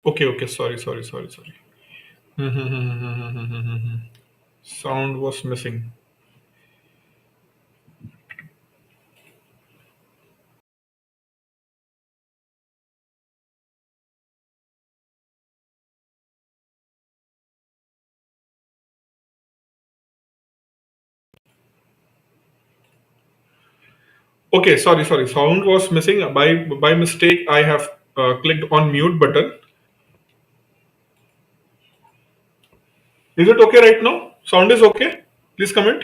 Okay. Sorry. Sound was missing. Okay, sorry. Sound was missing. By mistake, I have clicked on mute button. Is it okay right now? Sound is okay? Please comment.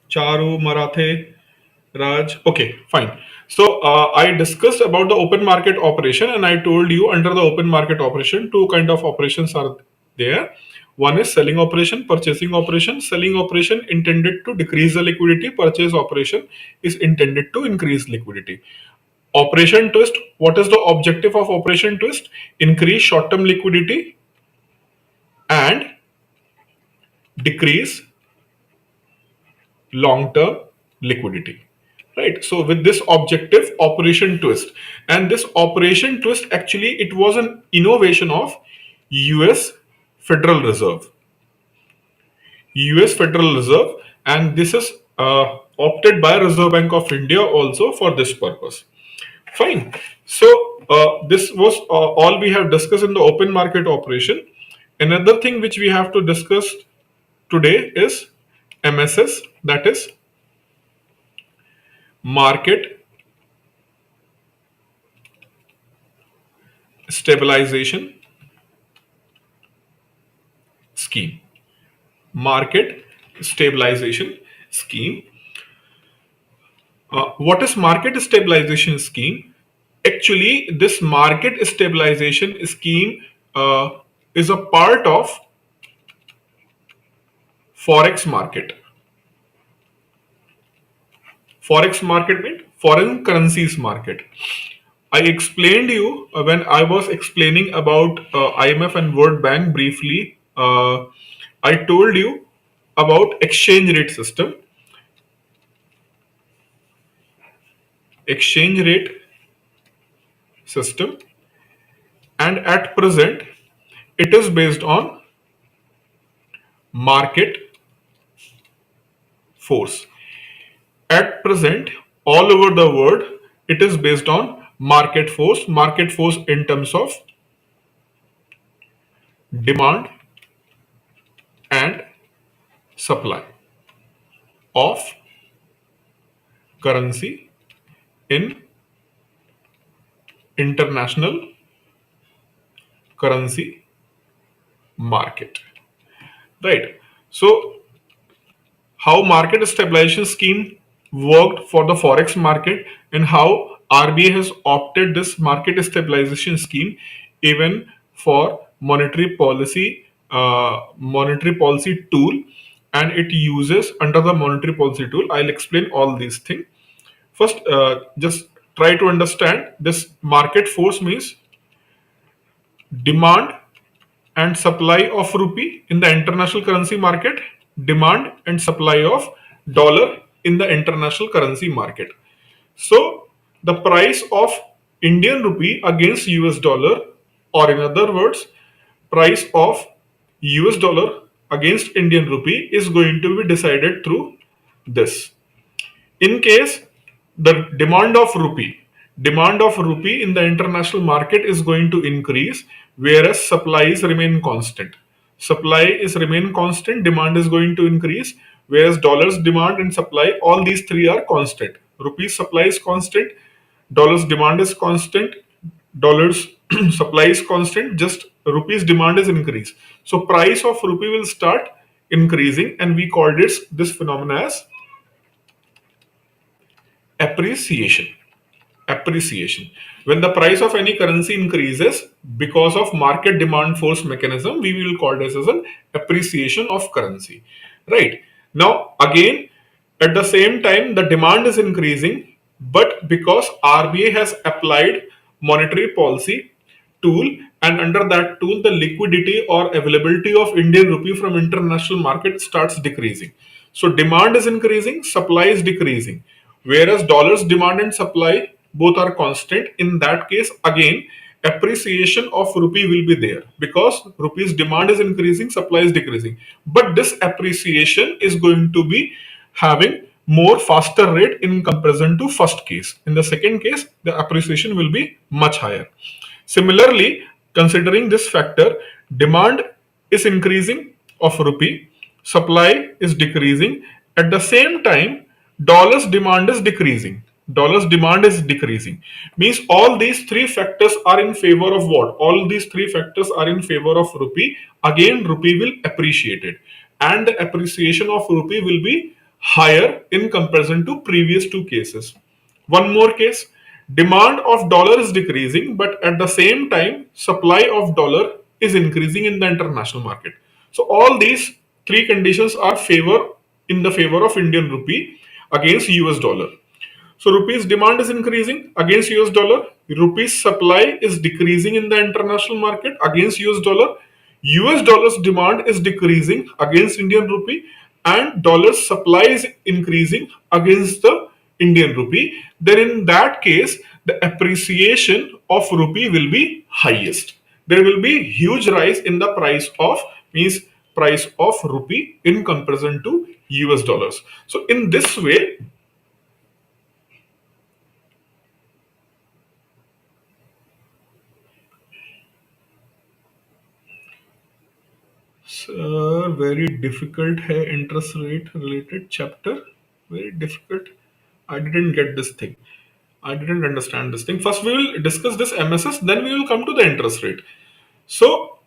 Charu, Marathe, Raj. Okay, fine. So I discussed about the open market operation, and I told you under the open market operation, two kind of operations are there. One is selling operation, purchasing operation. Selling operation intended to decrease the liquidity. Purchase operation is intended to increase liquidity. Operation twist. What is the objective of operation twist? Increase short-term liquidity and decrease long-term liquidity. Right. So with this objective, operation twist, and this operation twist actually it was an innovation of US Federal Reserve. US Federal Reserve, and this is opted by Reserve Bank of India also for this purpose. Fine. So this was all we have discussed in the open market operation. Another thing which we have to discuss today is MSS, that is market stabilization scheme. Market stabilization scheme. What is market stabilization scheme? Actually, this market stabilization scheme is a part of forex market. Forex market means foreign currencies market. I explained you when I was explaining about IMF and World Bank briefly. I told you about exchange rate system. Exchange rate system, and at present it is based on market force. At present, all over the world, it is based on market force in terms of demand and supply of currency in international currency market. Right. So how market stabilization scheme worked for the forex market, and how RBI has opted this market stabilization scheme even for monetary policy tool, and it uses under the monetary policy tool. I'll explain all these things. First, just try to understand this market force means demand and supply of rupee in the international currency market, demand and supply of dollar in the international currency market. So the price of Indian rupee against US dollar, or in other words, price of US dollar against Indian rupee is going to be decided through this. In case the demand of rupee in the international market is going to increase, whereas supplies remain constant. Supply is remain constant, demand is going to increase, whereas dollars demand and supply, all these three are constant. Rupees supply is constant, dollars demand is constant, dollars supply is constant, just rupees demand is increase. So price of rupee will start increasing, and we called this phenomena as appreciation. Appreciation. When the price of any currency increases because of market demand force mechanism, we will call this as an appreciation of currency. Right. Now again, at the same time the demand is increasing, but because RBI has applied monetary policy tool, and under that tool the liquidity or availability of Indian rupee from international market starts decreasing. So demand is increasing, supply is decreasing. whereas dollars demand and supply both are constant. In that case, again, appreciation of rupee will be there because rupee's demand is increasing, supply is decreasing. But this appreciation is going to be having more faster rate in comparison to first case. In the second case, the appreciation will be much higher. Similarly, considering this factor, demand is increasing of rupee, supply is decreasing. At the same time, dollars demand is decreasing. Dollars demand is decreasing. Means all these three factors are in favor of what? All these three factors are in favor of rupee. Again, rupee will appreciate it. And the appreciation of rupee will be higher in comparison to previous two cases. One more case, demand of dollar is decreasing, but at the same time, supply of dollar is increasing in the international market. So all these three conditions are in the favor of Indian rupee against US dollar. So rupees demand is increasing against US dollar. Rupees supply is decreasing in the international market against US dollar. US dollars demand is decreasing against Indian rupee and dollar supply is increasing against the Indian rupee. Then in that case, the appreciation of rupee will be highest. There will be huge rise in the price of rupee in comparison to US dollars. So in this way, very difficult है interest rate related chapter. Very difficult. I didn't get this thing. I didn't understand this thing. First, we will discuss this MSS, then we will come to the interest rate. So,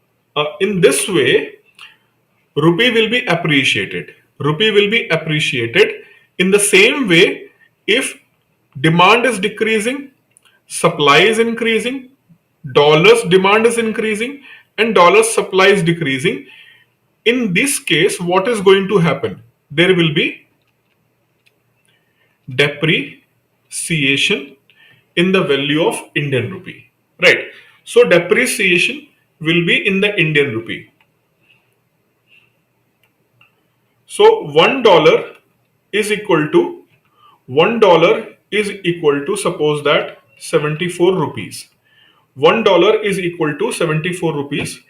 in this way, rupee will be appreciated. Rupee will be appreciated in the same way if demand is decreasing, supply is increasing, dollars demand is increasing, and dollars supply is decreasing. In this case, what is going to happen? There will be depreciation in the value of Indian rupee, right? So depreciation will be in the Indian rupee. So $1 is equal to suppose that 74 rupees. $1 is equal to 74 rupees.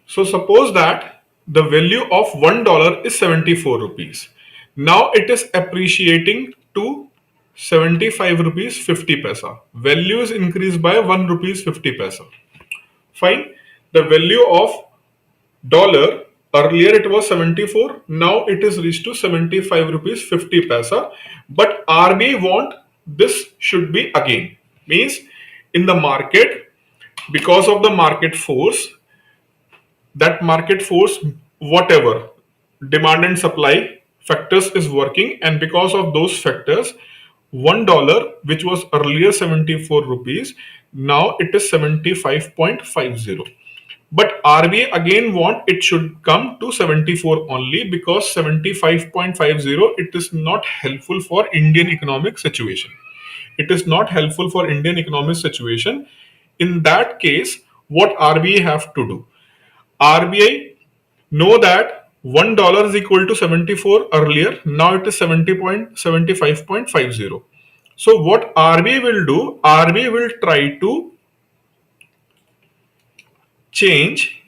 So suppose that the value of $1 is 74 rupees. Now it is appreciating to 75 rupees 50 paisa. Value is increased by 1 rupees 50 paisa. Fine. The value of dollar, earlier it was 74, now it is reached to 75 rupees 50 paisa. But RBI want this should be again. Means in the market, because of the market force, whatever demand and supply factors is working, and because of those factors, $1 which was earlier 74 rupees, now it is 75.50. But RBI again want it should come to 74 only, because 75.50 it is not helpful for Indian economic situation. It is not helpful for Indian economic situation. In that case, what RBI have to do? RBI know that $1 is equal to 74 earlier, now it is 70.75.50. So what RBI will do, RBI will try to change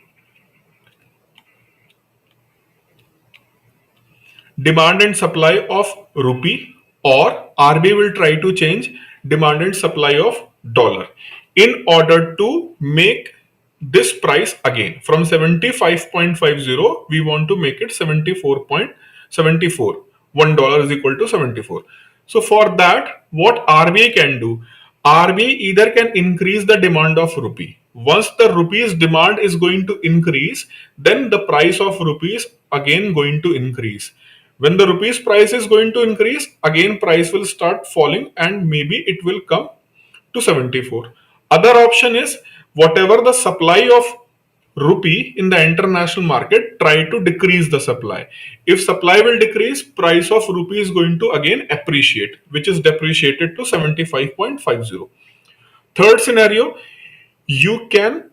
demand and supply of rupee, or RBI will try to change demand and supply of dollar in order to make this price again from 75.50 we want to make it 74.74. $1 is equal to 74. So for that, what RBI can do, RBI either can increase the demand of rupee. Once the rupee's demand is going to increase, then the price of rupees again going to increase. When the rupees price is going to increase, again price will start falling and maybe it will come to 74. Other option is whatever the supply of rupee in the international market try to decrease the supply. If supply will decrease, price of rupee is going to again appreciate, which is depreciated to 75.50. Third scenario, you can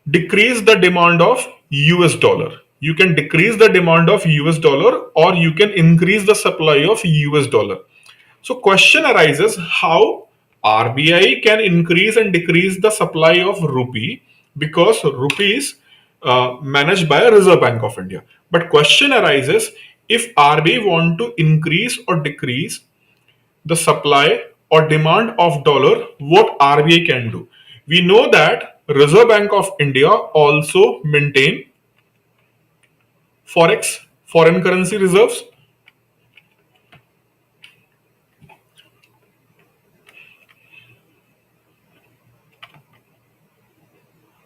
decrease the demand of US dollar. You can decrease the demand of US dollar, or you can increase the supply of US dollar. So question arises how RBI can increase and decrease the supply of rupee, because rupee is managed by a Reserve Bank of India. But question arises, if RBI want to increase or decrease the supply or demand of dollar, what RBI can do? We know that Reserve Bank of India also maintain forex, foreign currency reserves.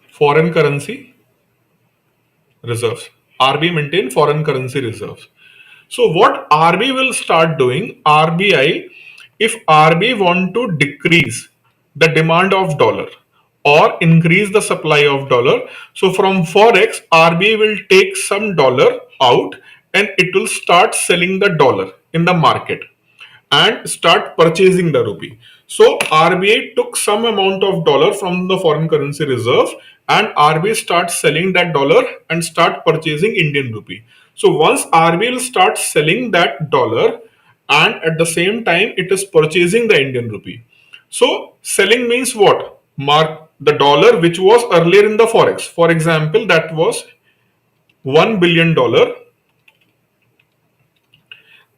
Foreign currency reserves. RBI maintain foreign currency reserves. So what RBI will start doing, RBI, if RBI want to decrease the demand of dollar or increase the supply of dollar, so from forex, RBI will take some dollar out and it will start selling the dollar in the market and start purchasing the rupee. So RBI took some amount of dollar from the foreign currency reserve and RBI starts selling that dollar and start purchasing Indian rupee. So once RBI will start selling that dollar and at the same time it is purchasing the Indian rupee. So selling means what? Mark the dollar which was earlier in the forex. For example, that was $1 billion.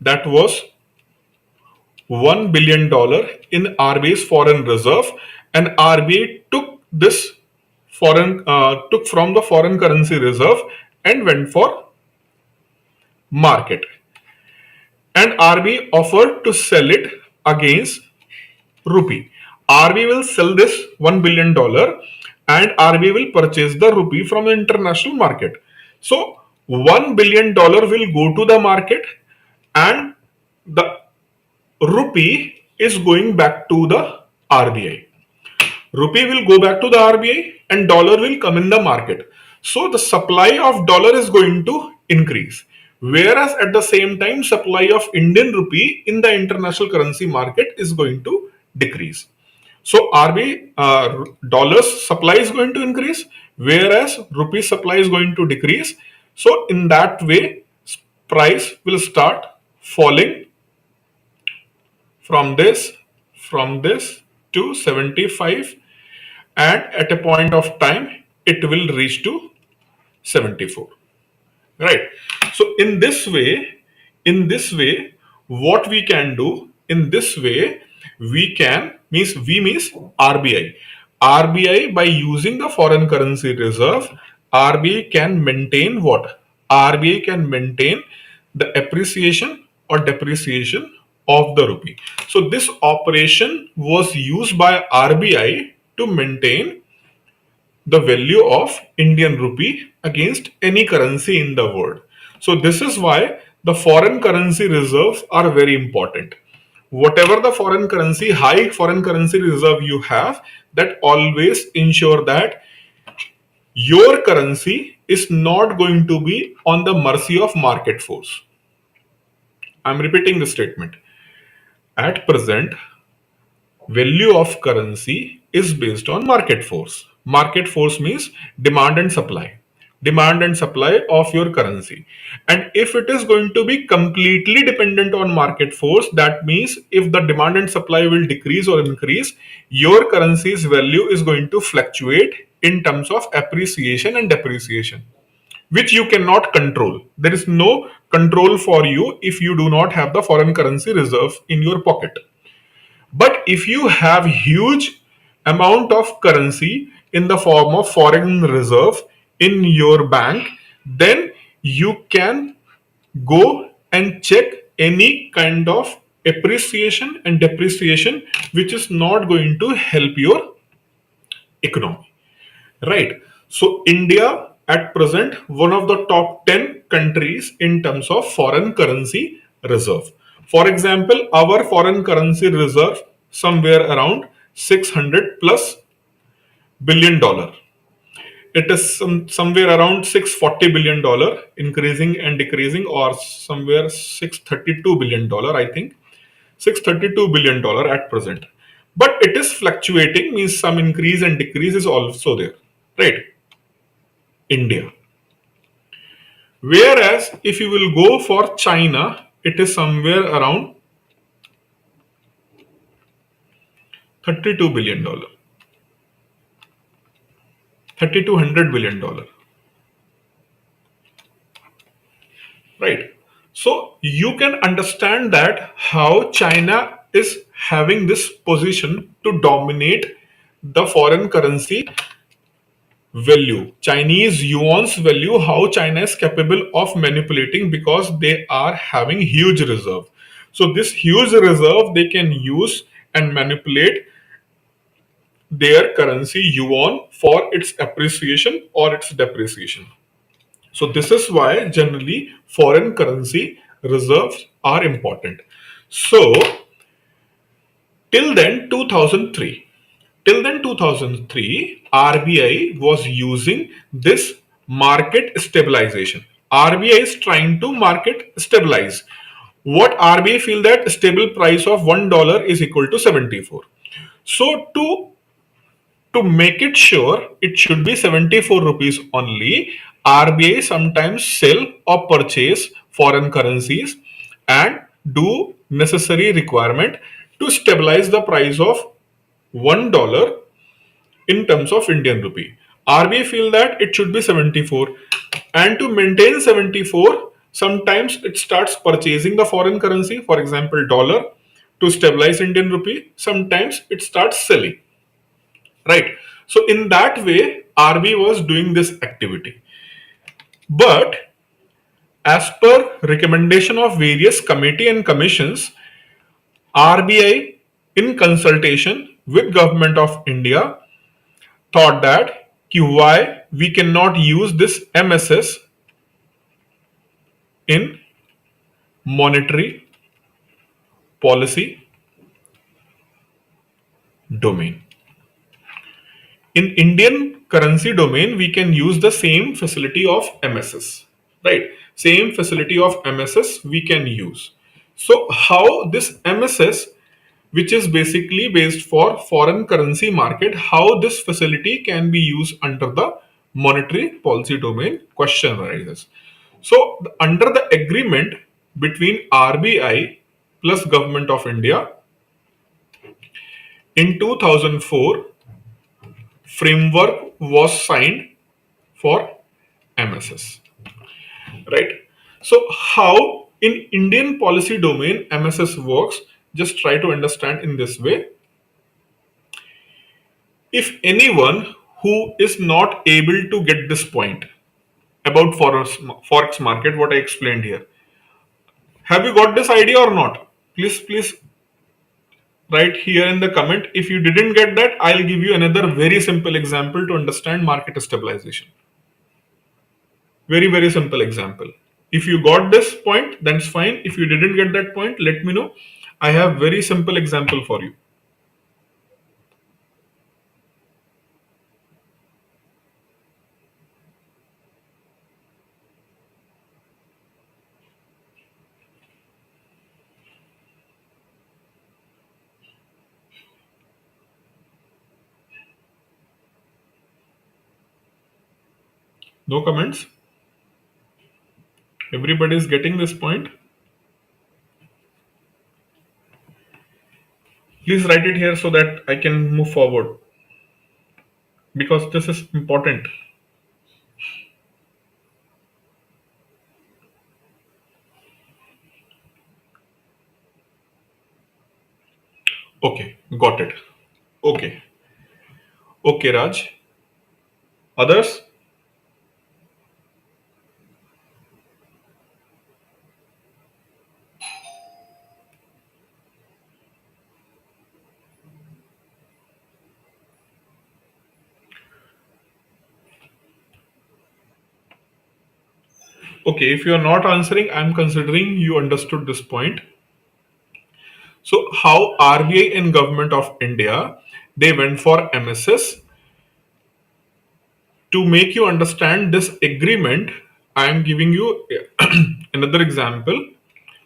That was $1 billion in RBI's foreign reserve, and RBI took this took from the foreign currency reserve and went for market. And RBI offered to sell it against rupee. RBI will sell this $1 billion and RBI will purchase the rupee from the international market. So $1 billion will go to the market and the rupee is going back to the RBI. Rupee will go back to the RBI and dollar will come in the market. So the supply of dollar is going to increase. Whereas at the same time, supply of Indian rupee in the international currency market is going to decrease. So RBI dollars supply is going to increase, whereas rupee supply is going to decrease. So in that way, price will start falling from this from this to 75, and at a point of time it will reach to 74, right? So in this way what we can do, in this way we can means RBI by using the foreign currency reserve, RBI can maintain what? RBI can maintain the appreciation or depreciation of the rupee. So this operation was used by RBI to maintain the value of Indian rupee against any currency in the world. So this is why the foreign currency reserves are very important. Whatever the foreign currency, high foreign currency reserve you have, that always ensure that your currency is not going to be on the mercy of market force. I'm repeating the statement. At present, value of currency is based on market force. Market force means demand and supply. Demand and supply of your currency. And if it is going to be completely dependent on market force, that means if the demand and supply will decrease or increase, your currency's value is going to fluctuate in terms of appreciation and depreciation, which you cannot control. There is no control for you if you do not have the foreign currency reserve in your pocket. But if you have huge amount of currency in the form of foreign reserve in your bank, then you can go and check any kind of appreciation and depreciation which is not going to help your economy, right? So India at present one of the top 10 countries in terms of foreign currency reserve. For example, our foreign currency reserve somewhere around 600 plus billion dollar. it is somewhere around $640 billion, increasing and decreasing, or somewhere $632 billion, I think. $632 billion at present. But it is fluctuating, means some increase and decrease is also there. Right? India. Whereas if you will go for China, it is somewhere around $32 billion, $3,200 billion. Right? So you can understand that how China is having this position to dominate the foreign currency value, Chinese yuan's value, how China is capable of manipulating, because they are having huge reserve. So this huge reserve they can use and manipulate their currency yuan for its appreciation or its depreciation. So this is why generally foreign currency reserves are important. So till then 2003, till then 2003, RBI was using this market stabilization. RBI is trying to market stabilize. What RBI feel that stable price of $1 is equal to 74. So to make it sure it should be 74 rupees only, RBI sometimes sell or purchase foreign currencies and do necessary requirement to stabilize the price of $1 in terms of Indian rupee. RBI feel that it should be 74, and to maintain 74, sometimes it starts purchasing the foreign currency, for example dollar, to stabilize Indian rupee. Sometimes it starts selling. Right? So in that way, RBI was doing this activity. But as per recommendation of various committee and commissions, RBI in consultation with Government of India thought that why we cannot use this MSS in monetary policy domain. In Indian currency domain, we can use the same facility of MSS, right? Same facility of MSS we can use. So how this MSS, which is basically based for foreign currency market, how this facility can be used under the monetary policy domain, question arises. So under the agreement between RBI plus Government of India in 2004, framework was signed for MSS. Right? So how in Indian policy domain MSS works, just try to understand in this way. If anyone who is not able to get this point about forex market, what I explained here, have you got this idea or not? Please write here in the comment. If you didn't get that, I'll give you another very simple example to understand market stabilization. Very, very simple example. If you got this point, that's fine. If you didn't get that point, let me know. I have very simple example for you. No comments? Everybody is getting this point? Please write it here so that I can move forward, because this is important. Okay, got it. Okay. Okay, Raj. Others? Okay, if you are not answering, I'm considering you understood this point. So how RBI and Government of India, they went for MSS to make you understand this agreement, I am giving you another example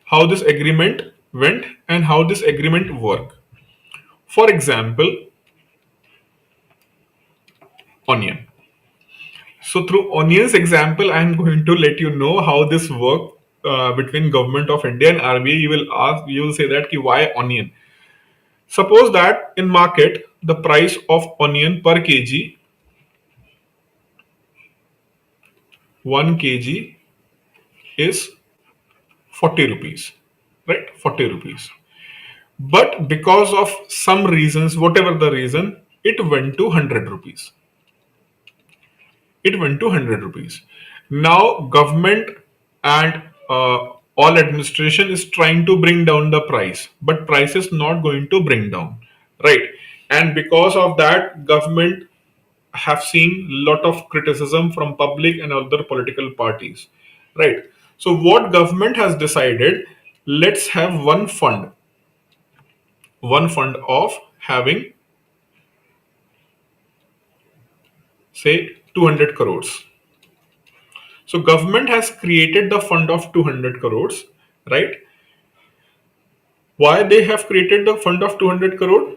how this agreement went and how this agreement work. For example, onion. So through onions example, I am going to let you know how this work between government of India and RBI. You will say that ki why onion. Suppose that in market the price of onion per kg, 1 kg is 40 rupees, right? 40 rupees. But because of some reasons, whatever the reason, it went to 100 rupees. It went to 100 rupees. Now government and all administration is trying to bring down the price, but price is not going to bring down, right? And because of that, government have seen lot of criticism from public and other political parties, right? So what government has decided, let's have one fund of having say 200 crores. So government has created the fund of 200 crores, right? Why they have created the fund of 200 crore?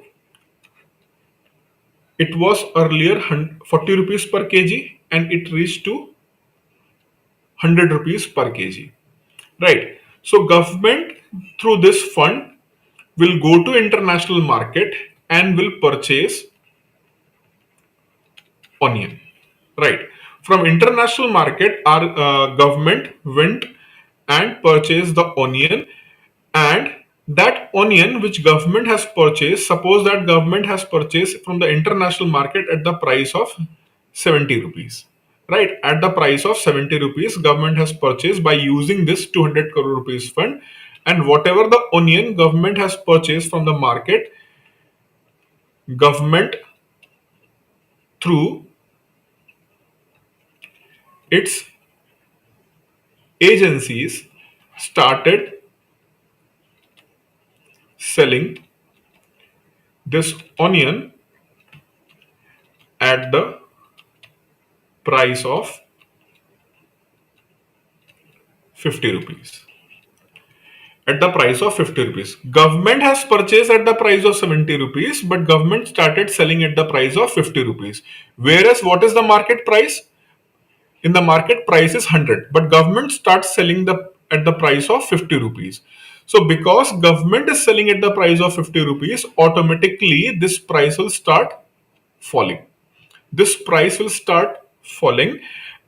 It was earlier 40 rupees per kg and it reached to 100 rupees per kg, right? So government through this fund will go to international market and will purchase onion, right? From international market, our government went and purchased the onion, and that onion which government has purchased, suppose that government has purchased from the international market at the price of 70 rupees, right? At the price of 70 rupees government has purchased by using this 200 crore rupees fund, and whatever the onion government has purchased from the market, government through its agencies started selling this onion at the price of 50 rupees. At the price of 50 rupees. Government has purchased at the price of 70 rupees, but government started selling at the price of 50 rupees. Whereas what is the market price? In the market price is 100, but government starts selling at the price of 50 rupees. So because government is selling at the price of 50 rupees, automatically this price will start falling. This price will start falling,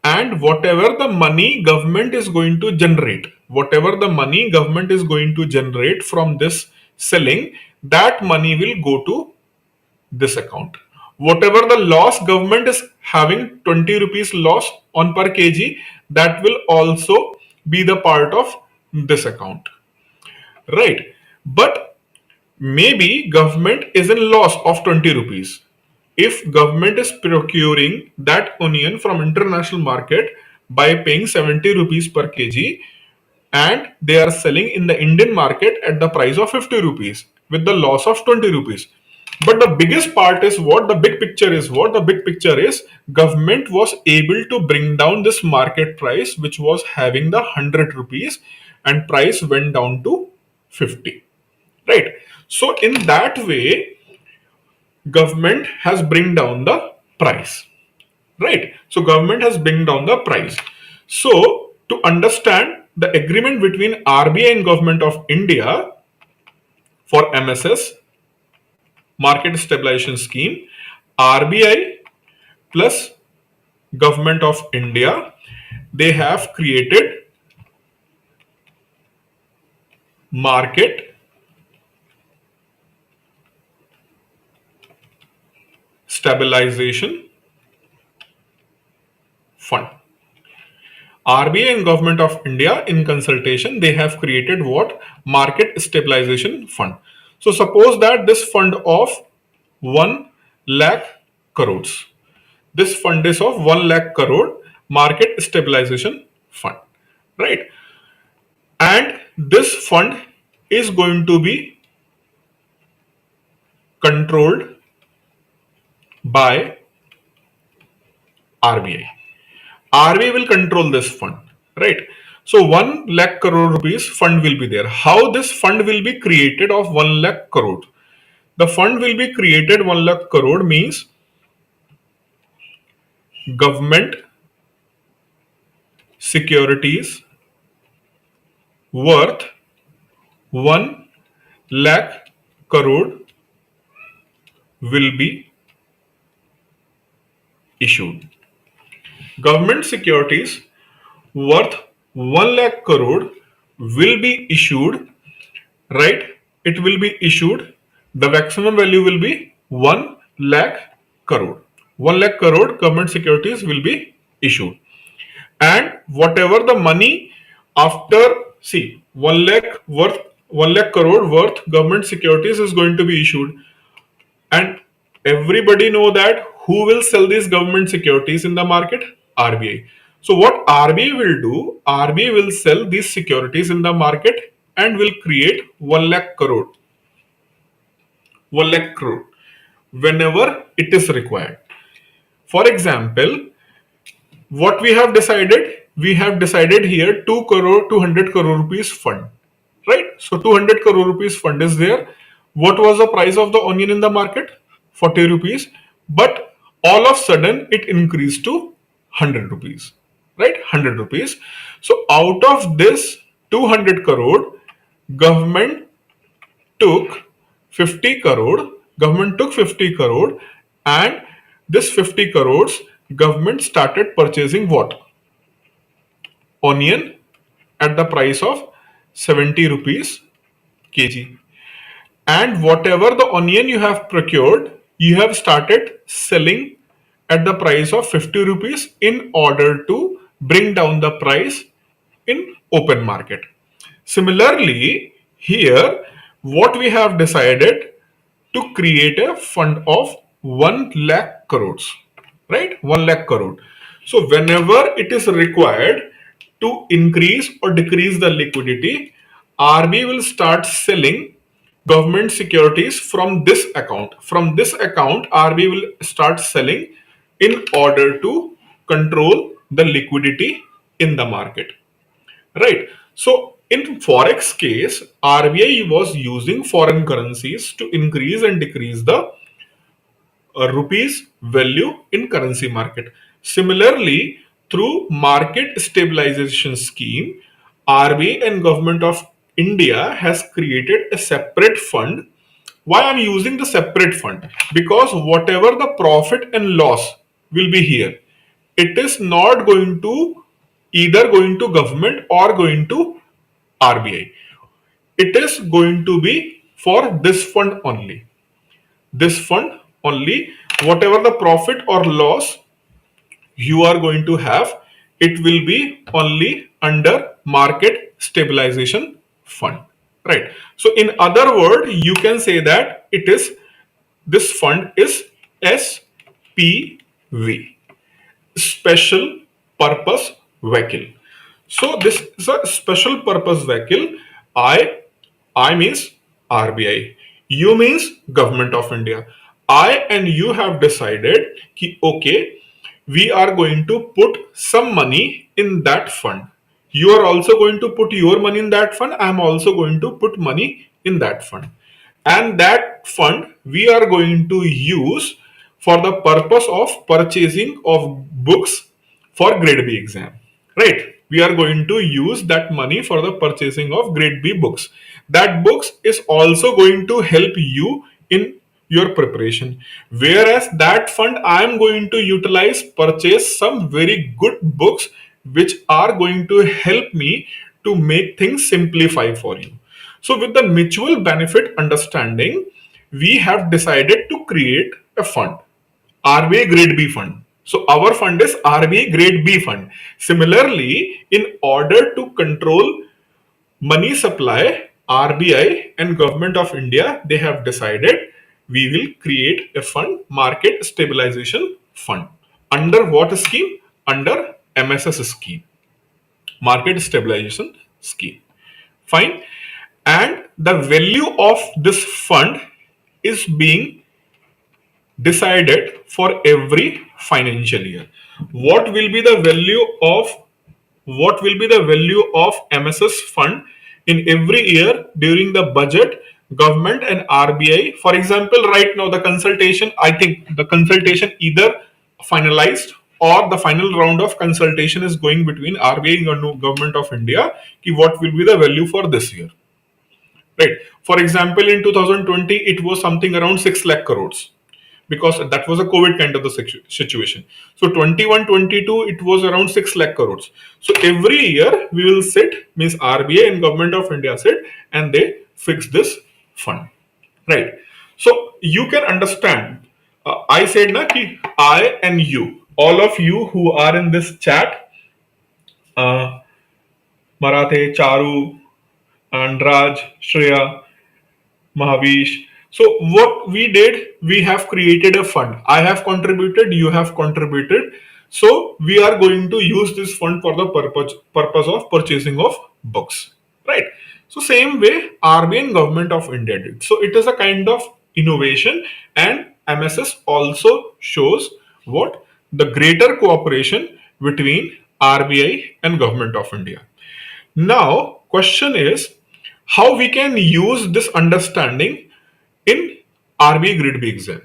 and whatever the money government is going to generate, from this selling, that money will go to this account. Whatever the loss government is having, 20 rupees loss on per kg, that will also be the part of this account, right? But maybe government is in loss of 20 rupees. If government is procuring that onion from international market by paying 70 rupees per kg, and they are selling in the Indian market at the price of 50 rupees with the loss of 20 rupees. But the biggest part is what the big picture is. What the big picture is, government was able to bring down this market price, which was having the 100 rupees, and price went down to 50, right? So in that way, government has bring down the price, right? So government has bring down the price. So to understand the agreement between RBI and government of India for MSS, market stabilization scheme, RBI plus government of India, they have created market stabilization fund. RBI and government of India in consultation, they have created what? Market stabilization fund. So suppose that this fund of 1 lakh crores. This fund is of 1 lakh crore market stabilization fund, right? And this fund is going to be controlled by RBI. RBI will control this fund, right? So 1 lakh crore rupees fund will be there. How this fund will be created of 1 lakh crore? The fund will be created 1 lakh crore means government securities worth 1 lakh crore will be issued. Government securities worth 1 lakh crore will be issued, right? It will be issued. The maximum value will be 1 lakh crore. 1 lakh crore government securities will be issued. And whatever the money after, see, 1 lakh worth 1 lakh crore worth government securities is going to be issued, and everybody know that who will sell these government securities in the market? RBI. So what RBI will do, RBI will sell these securities in the market and will create 1 lakh crore, 1 lakh crore whenever it is required. For example, what we have decided, we have decided here 2 crore 200 crore rupees fund, right? So 200 crore rupees fund is there. What was the price of the onion in the market? 40 rupees. But all of a sudden it increased to 100 rupees, right? 100 rupees. So out of this 200 crore, government took 50 crore, government took 50 crore, and this 50 crores government started purchasing what? Onion at the price of 70 rupees kg. And whatever the onion you have procured, you have started selling at the price of 50 rupees in order to bring down the price in open market. Similarly, here what we have decided to create a fund of 1 lakh crores, right? 1 lakh crore. So whenever it is required to increase or decrease the liquidity, RBI will start selling government securities from this account. From this account, RBI will start selling in order to control the liquidity in the market, right? So in forex case, RBI was using foreign currencies to increase and decrease the rupees value in currency market. Similarly, through market stabilization scheme, RBI and government of India has created a separate fund. Why I'm using the separate fund? Because whatever the profit and loss will be here, it is not going to either going to government or going to RBI. It is going to be for this fund only. This fund only, whatever the profit or loss you are going to have, it will be only under market stabilization fund, right? So in other word, you can say that it is, this fund is SPV, special purpose vehicle. So this is a special purpose vehicle. I means RBI. You means Government of India. I and you have decided कि okay, we are going to put some money in that fund. You are also going to put your money in that fund. I am also going to put money in that fund. And that fund we are going to use for the purpose of purchasing of books for grade B exam, right? We are going to use that money for the purchasing of grade B books. That books is also going to help you in your preparation, whereas that fund I am going to utilize purchase some very good books which are going to help me to make things simplify for you. So with the mutual benefit understanding, we have decided to create a fund, RBI Grade B Fund. So our fund is RBI Grade B Fund. Similarly, in order to control money supply, RBI and Government of India, they have decided we will create a fund, Market Stabilization Fund. Under what scheme? Under MSS scheme, Market Stabilization Scheme. Fine. And the value of this fund is being decided for every financial year. what will be the value of MSS fund in every year during the budget, government and RBI. For example, right now the consultation, I think the consultation either finalized or the final round of consultation is going between RBI and Government of India. What will be the value for this year? Right. For example, in 2020, it was something around 6 lakh crores because that was a COVID kind of the situation. So 21-22, it was around 6 lakh crores. So every year we will sit, means RBI and Government of India sit and they fix this fund. Right. So you can understand. I said na ki I and you, all of you who are in this chat, uh, Marathe, Charu, Andraj, Shreya, Mahavish. So what we did, we have created a fund. I have contributed, you have contributed. So we are going to use this fund for the purpose of purchasing of books, right? So same way RBI and Government of India did. So it is a kind of innovation, and MSS also shows what the greater cooperation between RBI and Government of India. Now, question is how we can use this understanding in RBI Grade B exam.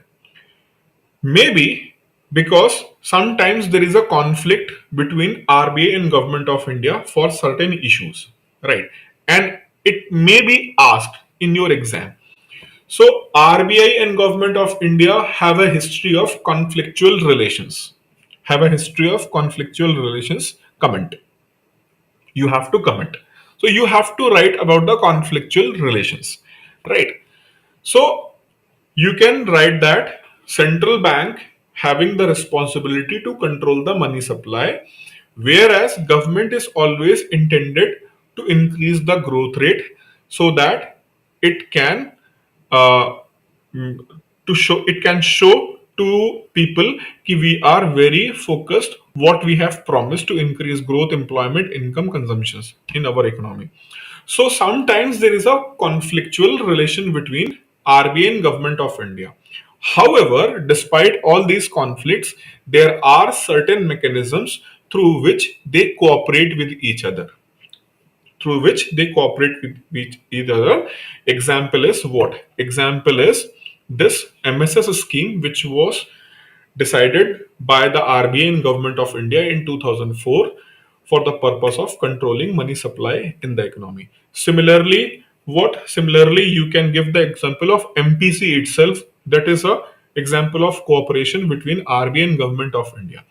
Maybe because sometimes there is a conflict between RBI and Government of India for certain issues, right? And it may be asked in your exam. So RBI and Government of India have a history of conflictual relations. Have a history of conflictual relations. Comment. You have to comment. So you have to write about the conflictual relations, right? So you can write that central bank having the responsibility to control the money supply, whereas government is always intended to increase the growth rate so that it can uh, mm, show to people कि we are very focused what we have promised to increase growth, employment, income, consumptions in our economy. So sometimes there is a conflictual relation between RBI and Government of India. However, despite all these conflicts, there are certain mechanisms through which they cooperate with each other. Through which they cooperate with each other. Example is what? Example is this MSS scheme, which was decided by the RBI and Government of India in 2004 for the purpose of controlling money supply in the economy. Similarly, what? Similarly, you can give the example of MPC itself. That is a example of cooperation between RBI and Government of India.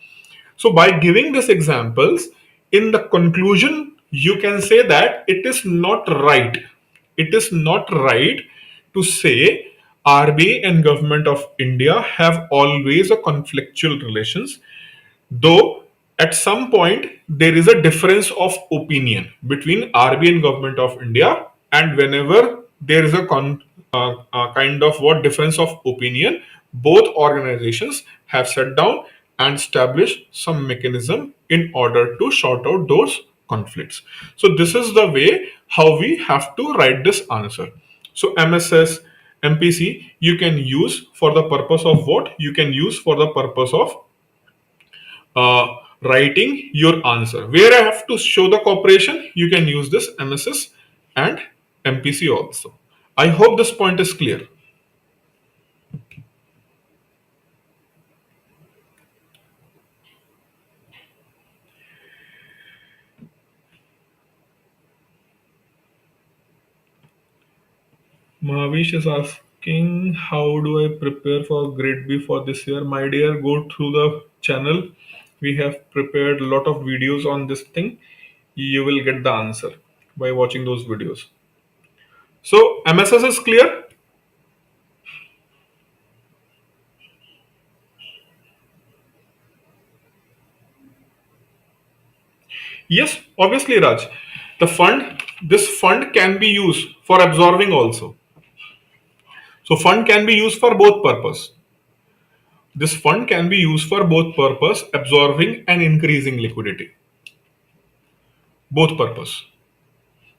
So, by giving these examples, in the conclusion, you can say that it is not right. It is not right to say RBI and Government of India have always a conflictual relations, though at some point there is a difference of opinion between RBI and Government of India, and whenever there is a kind of what difference of opinion, both organizations have sat down and established some mechanism in order to sort out those conflicts. So this is the way how we have to write this answer. So MSS, MPC, you can use for the purpose of what? You can use for the purpose of uh, writing your answer. Where I have to show the cooperation, you can use this MSS and MPC also. I hope this point is clear. Mahavish is asking, how do I prepare for grade B for this year? My dear, go through the channel. We have prepared a lot of videos on this thing. You will get the answer by watching those videos. So MSS is clear? Yes, obviously, Raj. This fund can be used for absorbing also. So fund can be used for both purpose. This fund can be used for both purpose, absorbing and increasing liquidity. Both purpose.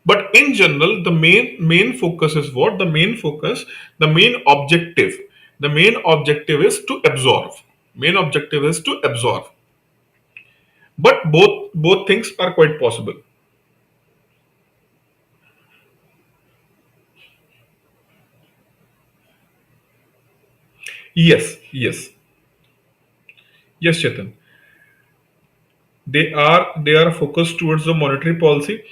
But in general, the main focus is what? The main focus, the main objective. The main objective is to absorb. Main objective is to absorb. but both things are quite possible. Yes, yes, Chetan. They are focused towards the monetary policy,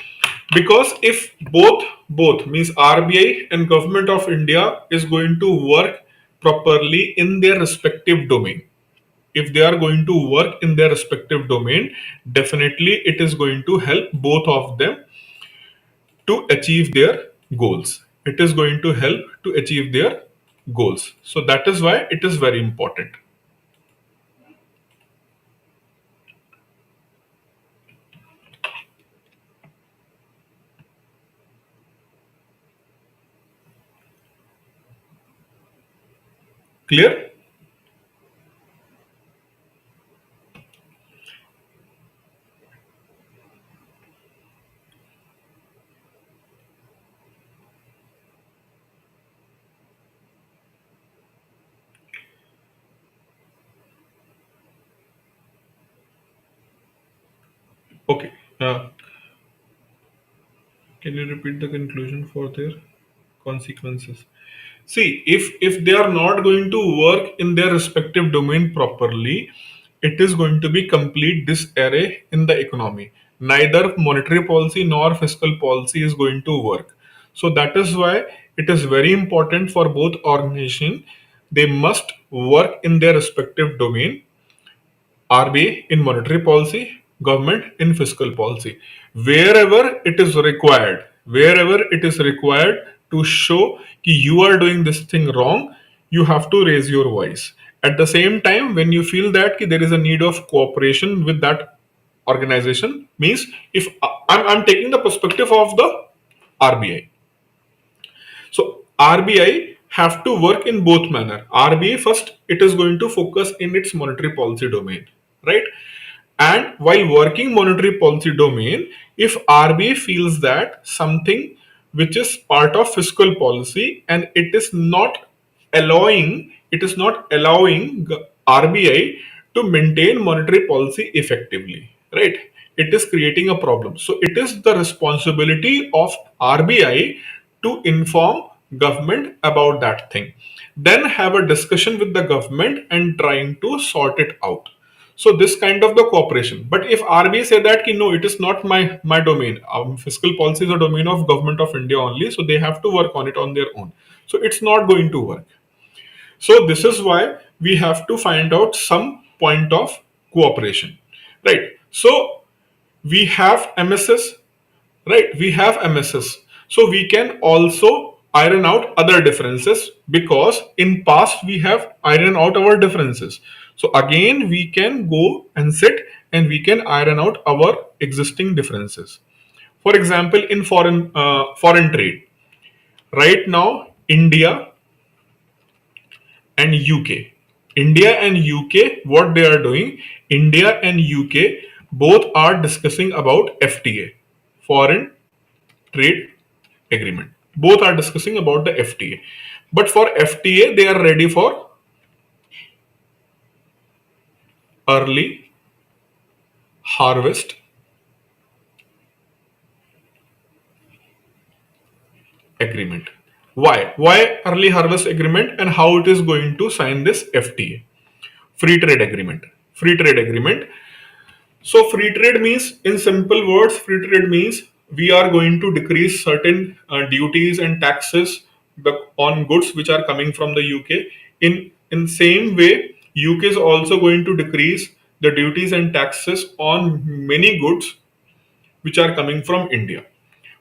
because if both means RBI and government of India is going to work properly in their respective domain, if they are going to work in their respective domain, definitely it is going to help both of them to achieve their goals. It is going to help to achieve their goals. So that is why it is very important. Clear? Okay. Can you repeat the conclusion for their consequences? See, if they are not going to work in their respective domain properly, it is going to be complete disarray in the economy. Neither monetary policy nor fiscal policy is going to work. So that is why it is very important for both organizations. They must work in their respective domain. RBI in monetary policy, government in fiscal policy. Wherever it is required to show कि you are doing this thing wrong, you have to raise your voice. At the same time, when you feel that कि there is a need of cooperation with that organization, means if I'm taking the perspective of the RBI. So RBI have to work in both manner. RBI first, it is going to focus in its monetary policy domain, right? And while working monetary policy domain, if RBI feels that something which is part of fiscal policy and it is not allowing RBI to maintain monetary policy effectively, right? It is creating a problem. So it is the responsibility of RBI to inform government about that thing, then have a discussion with the government and trying to sort it out. So this kind of the cooperation. But if RBI say that ki, no, it is not my domain. Fiscal policy is a domain of government of India only, so they have to work on it on their own. So it's not going to work. So this is why we have to find out some point of cooperation, right? So we have MSS, right? We have MSS, so we can also iron out other differences, because in past we have ironed out our differences. So again we can go and sit and we can iron out our existing differences. For example, in foreign trade, right now and uk India and UK, what they are doing, India and UK both are discussing about FTA, foreign trade agreement. Both are discussing about the FTA. But for FTA, they are ready for early harvest agreement. Why? Why early harvest agreement, and how it is going to sign this FTA? Free trade agreement. Free trade agreement. So free trade means, in simple words, free trade means we are going to decrease certain duties and taxes on goods which are coming from the UK. In same way, UK is also going to decrease the duties and taxes on many goods which are coming from India.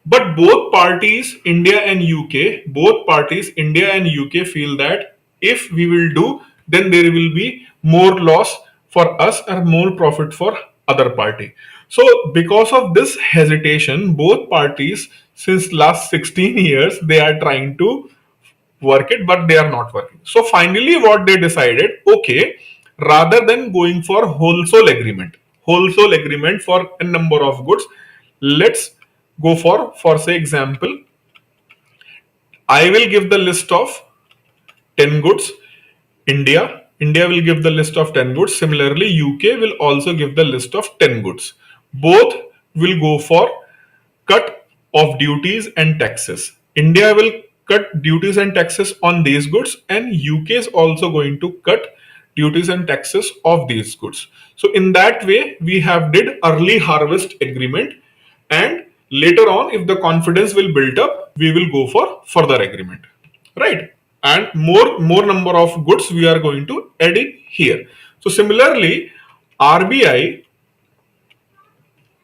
But both parties, India and UK, feel that if we will do, then there will be more loss for us and more profit for other party. So because of this hesitation, both parties since last 16 years, they are trying to work it, but they are not working. So finally, what they decided, okay, rather than going for wholesale agreement for a number of goods, let's go for say example, I will give the list of 10 goods. India, India will give the list of 10 goods. Similarly, UK will also give the list of 10 goods. Both will go for cut of duties and taxes. India will cut duties and taxes on these goods, and UK is also going to cut duties and taxes of these goods. So in that way, we have did early harvest agreement, and later on, if the confidence will build up, we will go for further agreement, right? And more number of goods we are going to add in here. So similarly, RBI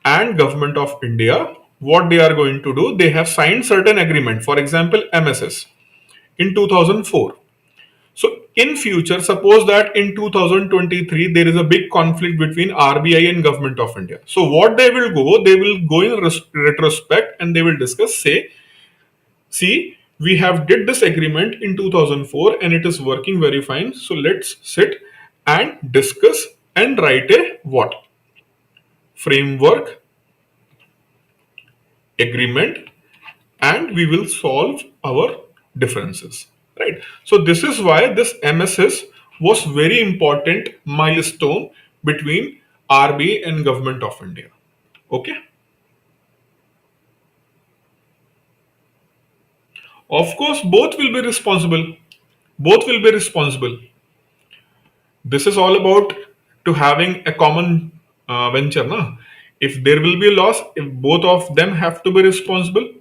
and Government of India, what they are going to do, they have signed certain agreement. For example, MSS in 2004. So in future, suppose that in 2023 there is a big conflict between RBI and Government of India. So what they will go in retrospect, and they will discuss, say, see, we have did this agreement in 2004 and it is working very fine. So let's sit and discuss and write a what? Framework agreement, and we will solve our differences, right? So this is why this MSS was very important milestone between RBI and Government of India. Okay. Of course, both will be responsible. Both will be responsible. This is all about to having a common venture, na? If there will be a loss, if both of them have to be responsible.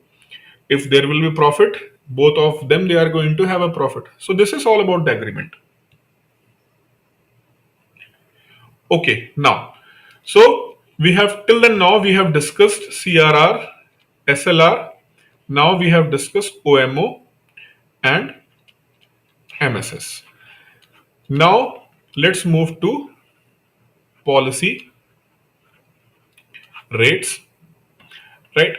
If there will be profit, both of them they are going to have a profit. So this is all about the agreement. Okay, now, so we have till then now we have discussed CRR, SLR. Now we have discussed OMO and MSS. Now let's move to policy rates, right?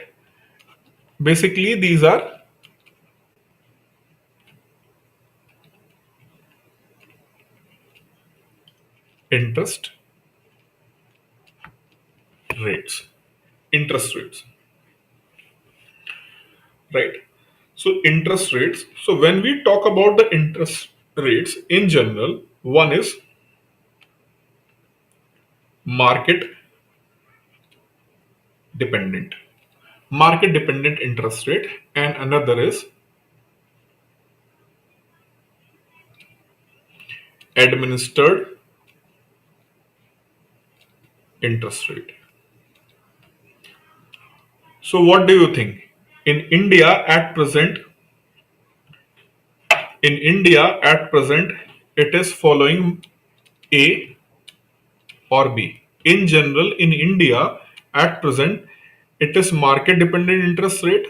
Basically, these are interest rates, interest rates, right? So interest rates. So when we talk about the interest rates in general, one is market dependent, market dependent interest rate, and another is administered interest rate. So what do you think? In India at present, in India at present, it is following A or B. In general, in India at present, it is market dependent interest rate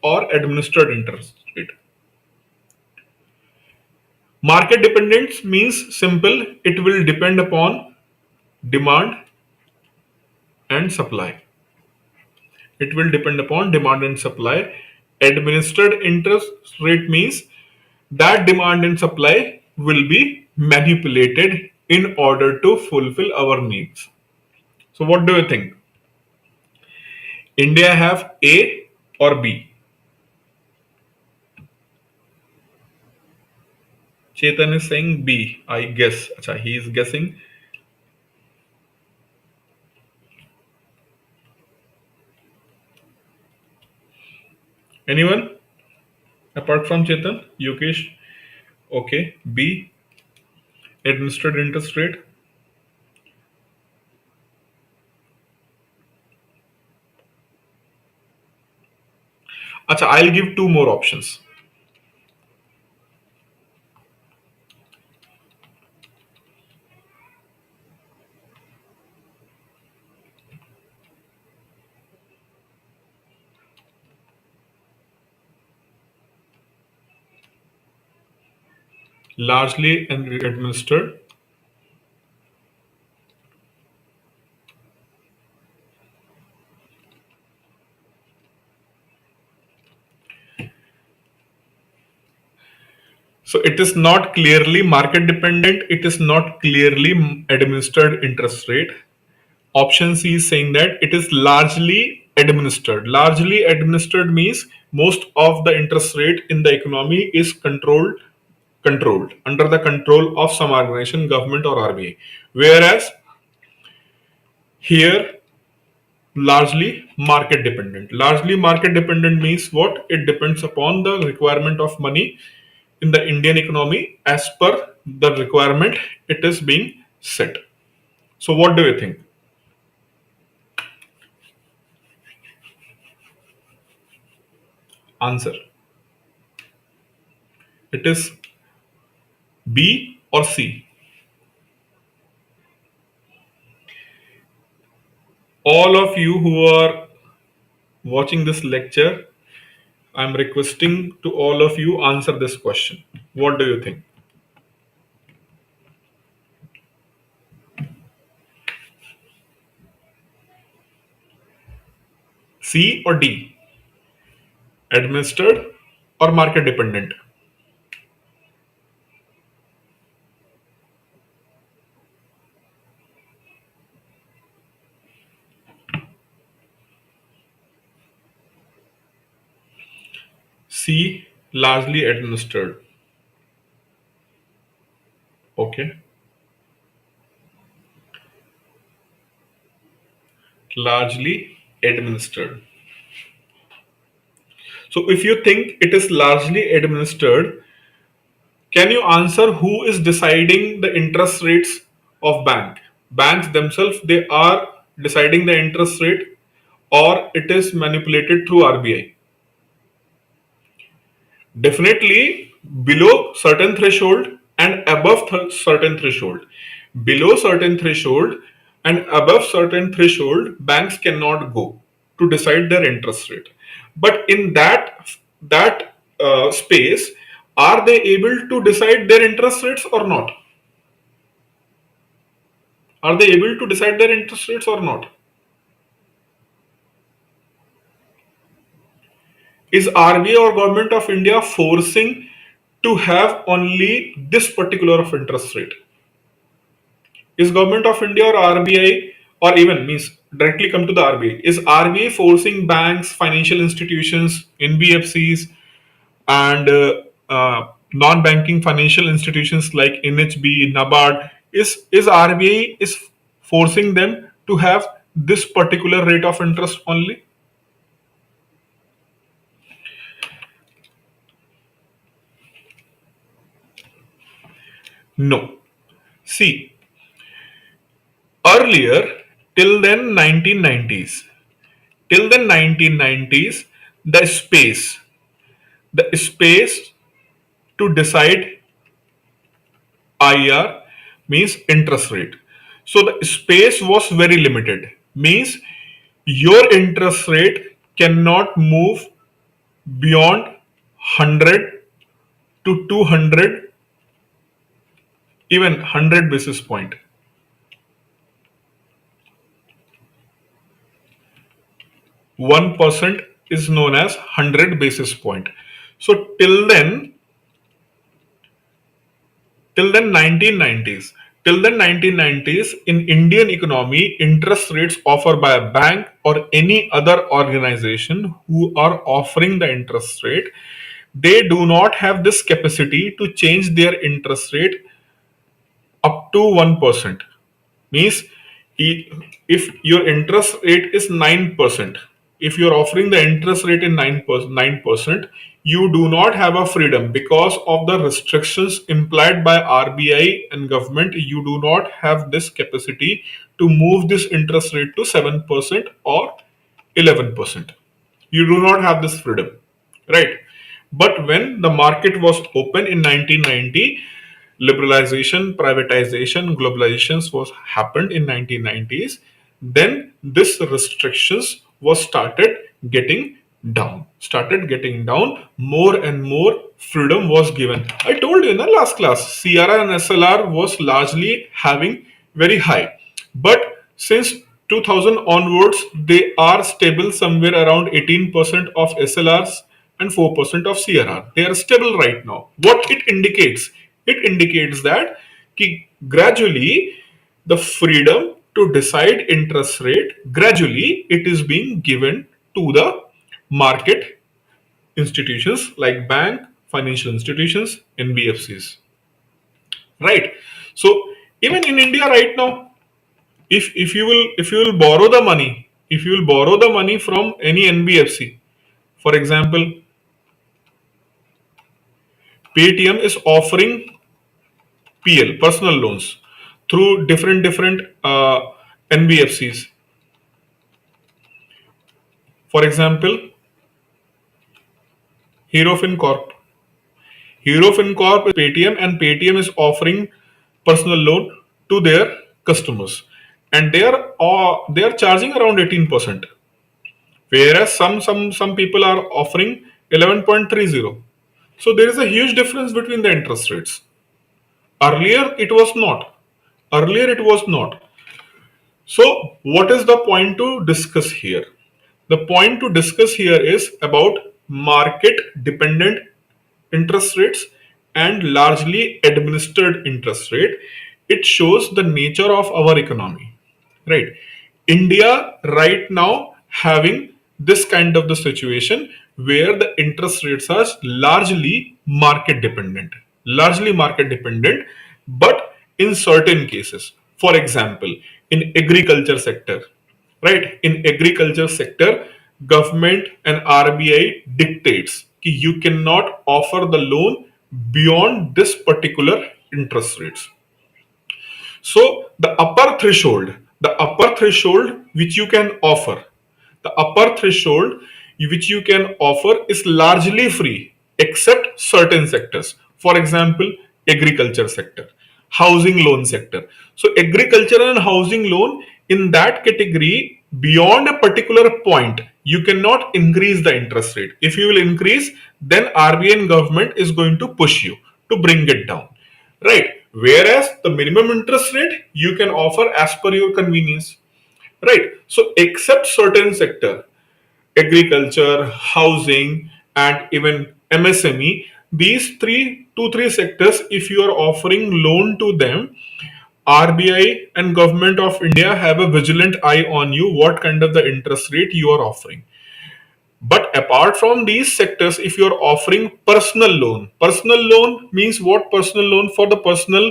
or administered interest rate. Market dependence means simple, it will depend upon demand and supply. It will depend upon demand and supply. Administered interest rate means that demand and supply will be manipulated in order to fulfill our needs. So what do you think? India have A or B? Chetan is saying B, I guess. Acha, he is guessing. Anyone? Apart from Chetan? Yogesh? Okay. B, administered interest rate. Acha, I'll give two more options. Largely administered. So it is not clearly market dependent, it is not clearly administered interest rate. Option C is saying that it is largely administered. Largely administered means most of the interest rate in the economy is controlled, under the control of some organization, government or RBI. Whereas here, largely market dependent. Largely market dependent means what? It depends upon the requirement of money in the Indian economy as per the requirement it is being set. So what do you think? Answer. It is B or C. All of you who are watching this lecture, I'm requesting to all of you answer this question. What do you think? C or D? Administered or market dependent? C, largely administered. Okay. Largely administered. So if you think it is largely administered, can you answer who is deciding the interest rates of bank? Banks themselves, they are deciding the interest rate, or it is manipulated through RBI? Definitely below certain threshold and above certain threshold. Below certain threshold and above certain threshold, banks cannot go to decide their interest rate. But in that space, are they able to decide their interest rates or not? Are they able to decide their interest rates or not? Is RBI or Government of India forcing to have only this particular of interest rate? Is Government of India or RBI, or even means directly come to the RBI, is RBI forcing banks, financial institutions, NBFCs, and non-banking financial institutions like NHB, NABARD, is RBI is forcing them to have this particular rate of interest only? No. See, earlier, till then 1990s, till the 1990s, the space to decide IR means interest rate. So the space was very limited. Means your interest rate cannot move beyond 100 to 200, even 100 basis point. 1% is known as 100 basis point. So till then 1990s, till then 1990s, in Indian economy, interest rates offered by a bank or any other organization who are offering the interest rate, they do not have this capacity to change their interest rate up to 1%. Means if your interest rate is 9%, if you're offering the interest rate in 9%, you do not have a freedom because of the restrictions implied by RBI and government. You do not have this capacity to move this interest rate to 7% or 11%. You do not have this freedom, right? But when the market was open in 1990, liberalization, privatization, globalizations was happened in 1990s, then this restrictions was started getting down, more and more freedom was given. I told you in the last class, CRR and SLR was largely having very high, but since 2000 onwards, they are stable somewhere around 18% of SLRs and 4% of CRR. They are stable right now. What it indicates? It indicates that gradually the freedom to decide interest rate, gradually it is being given to the market institutions like bank financial institutions, NBFCs, right? So even in India right now, if you will borrow the money, if you will borrow the money from any NBFC, for example, Paytm is offering PL, personal loans, through different NBFCs. For example, Hero FinCorp. Hero FinCorp is Paytm, and Paytm is offering personal loan to their customers, and they are charging around 18%, whereas some people are offering 11.30. So there is a huge difference between the interest rates. Earlier it was not. Earlier it was not. So what is the point to discuss here? The point to discuss here is about market dependent interest rates and largely administered interest rate. It shows the nature of our economy, right? India right now having this kind of the situation where the interest rates are largely market dependent, but in certain cases, for example, in agriculture sector, right? In agriculture sector, government and RBI dictates कि you cannot offer the loan beyond this particular interest rates. So the upper threshold which you can offer, the upper threshold which you can offer is largely free except certain sectors. For example, agriculture sector, housing loan sector. So agriculture and housing loan, in that category, beyond a particular point, you cannot increase the interest rate. If you will increase, then RBI and government is going to push you to bring it down, right? Whereas the minimum interest rate you can offer as per your convenience, right? So except certain sector, agriculture, housing, and even MSME, these three sectors, if you are offering loan to them, RBI and government of India have a vigilant eye on you what kind of the interest rate you are offering. But apart from these sectors, if you're offering personal loan means what? Personal loan for the personal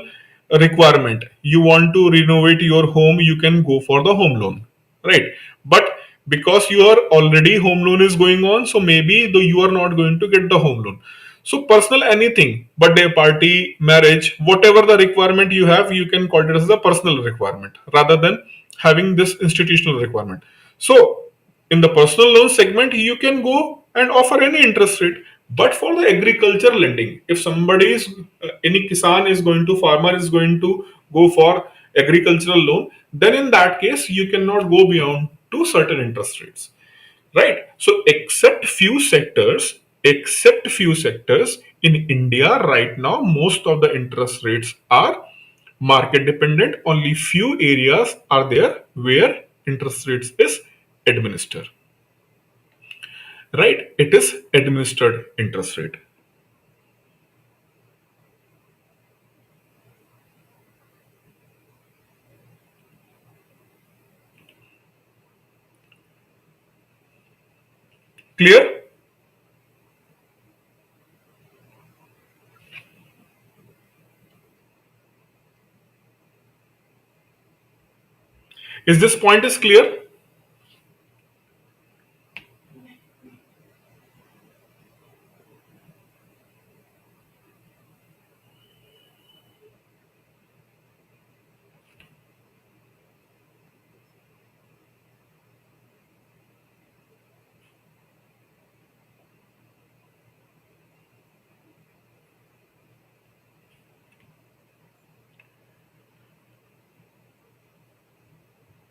requirement. You want to renovate your home, you can go for the home loan, right? But because your already home loan is going on, so maybe though you are not going to get the home loan. So personal anything, birthday party, marriage, whatever the requirement you have, you can call it as a personal requirement rather than having this institutional requirement. So in the personal loan segment, you can go and offer any interest rate. But for the agriculture lending, if somebody is any kisan is going to farmer is going to go for agricultural loan, then in that case you cannot go beyond to certain interest rates, right? So except few sectors in India right now, most of the interest rates are market dependent. Only few areas are there where interest rates is administered, right? It is administered interest rate. Clear? Is this point is clear?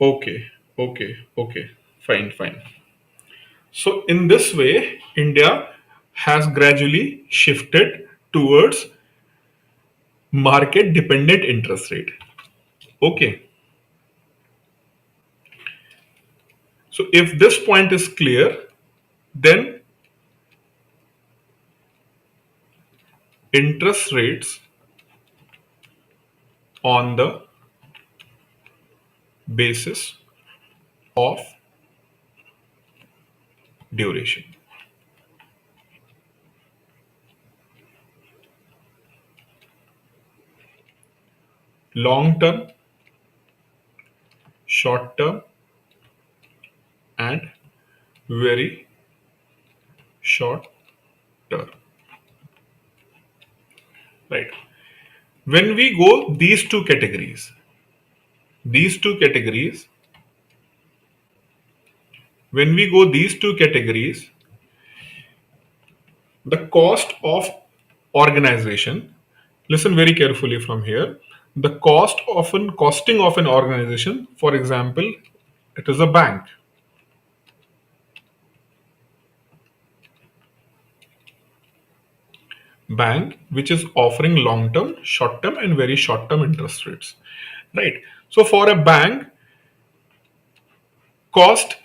Okay, okay, fine. So in this way, India has gradually shifted towards market dependent interest rate. Okay. So if this point is clear, then interest rates on the basis of duration. long term, short term, and very short term. Right. When we go these two categories, when we go these two categories, the cost of organization, listen very carefully from here, the costing of an organization, for example, it is a bank which is offering long term, short term, and very short term interest rates, right? So for a bank, cost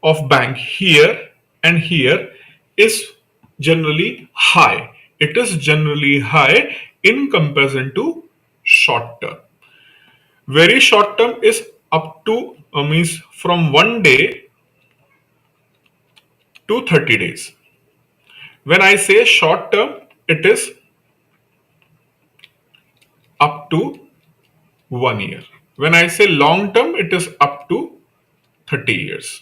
of bank here and here is generally high. It is generally high in comparison to short term. Very short term is up to means from 1 day to 30 days. When I say short term, it is up to 1 year. When I say long term, it is up to 30 years.